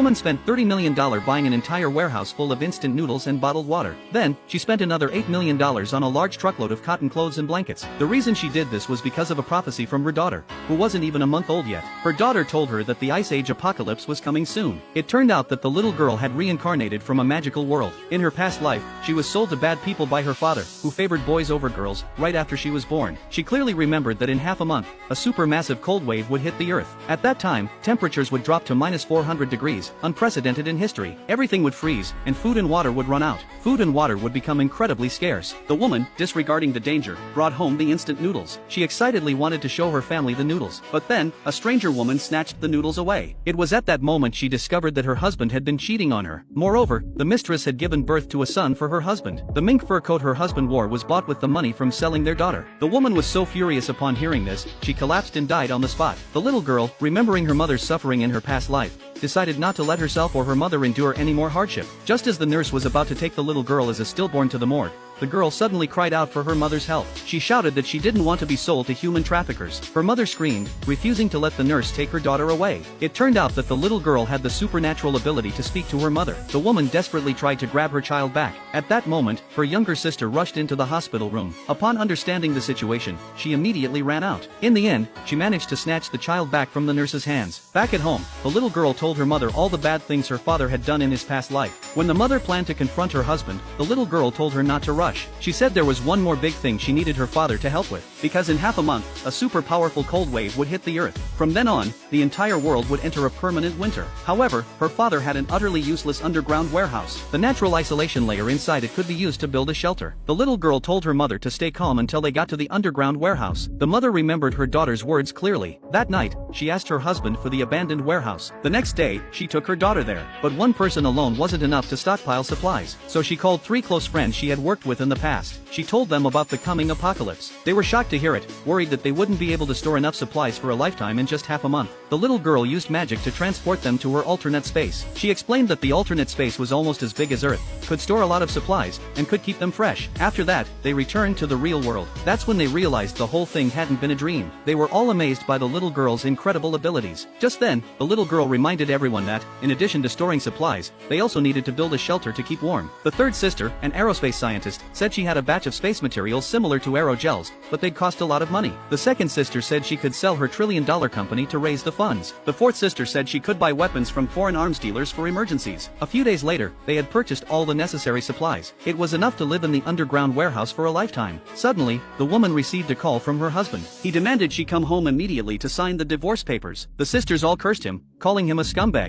woman spent $30 million buying an entire warehouse full of instant noodles and bottled water. Then, she spent another $8 million on a large truckload of cotton clothes and blankets. The reason she did this was because of a prophecy from her daughter, who wasn't even a month old yet. Her daughter told her that the Ice Age apocalypse was coming soon. It turned out that the little girl had reincarnated from a magical world. In her past life, she was sold to bad people by her father, who favored boys over girls, right after she was born. She clearly remembered that in half a month, a supermassive cold wave would hit the earth. At that time, temperatures would drop to -400 degrees, unprecedented in history. Everything would freeze, and food and water would run out. Food and water would become incredibly scarce. The woman, disregarding the danger, brought home the instant noodles. She excitedly wanted to show her family the noodles, but then, a stranger woman snatched the noodles away. It was at that moment she discovered that her husband had been cheating on her. Moreover, the mistress had given birth to a son for her husband. The mink fur coat her husband wore was bought with the money from selling their daughter. The woman was so furious upon hearing this, she collapsed and died on the spot. The little girl, remembering her mother's suffering in her past life, decided not to let herself or her mother endure any more hardship. Just as the nurse was about to take the little girl as a stillborn to the morgue, the girl suddenly cried out for her mother's help. She shouted that she didn't want to be sold to human traffickers. Her mother screamed, refusing to let the nurse take her daughter away. It turned out that the little girl had the supernatural ability to speak to her mother. The woman desperately tried to grab her child back. At that moment, her younger sister rushed into the hospital room. Upon understanding the situation, she immediately ran out. In the end, she managed to snatch the child back from the nurse's hands. Back at home, the little girl told her mother all the bad things her father had done in his past life. When the mother planned to confront her husband, the little girl told her not to rush. She said there was one more big thing she needed her father to help with, because in half a month, a super powerful cold wave would hit the earth. From then on, the entire world would enter a permanent winter. However, her father had an utterly useless underground warehouse. The natural isolation layer inside it could be used to build a shelter. The little girl told her mother to stay calm until they got to the underground warehouse. The mother remembered her daughter's words clearly. That night, she asked her husband for the abandoned warehouse. The next day, she took her daughter there. But one person alone wasn't enough to stockpile supplies, so she called 3 close friends she had worked with in the past. She told them about the coming apocalypse. They were shocked to hear it, worried that they wouldn't be able to store enough supplies for a lifetime in just half a month. The little girl used magic to transport them to her alternate space. She explained that the alternate space was almost as big as Earth, could store a lot of supplies, and could keep them fresh. After that, they returned to the real world. That's when they realized the whole thing hadn't been a dream. They were all amazed by the little girl's incredible abilities. Just then, the little girl reminded everyone that, in addition to storing supplies, they also needed to build a shelter to keep warm. The third sister, an aerospace scientist, said she had a batch of space materials similar to aerogels, but they'd cost a lot of money. The second sister said she could sell her trillion-dollar company to raise the funds. The fourth sister said she could buy weapons from foreign arms dealers for emergencies. A few days later, they had purchased all the necessary supplies. It was enough to live in the underground warehouse for a lifetime. Suddenly, the woman received a call from her husband. He demanded she come home immediately to sign the divorce papers. The sisters all cursed him, calling him a scumbag.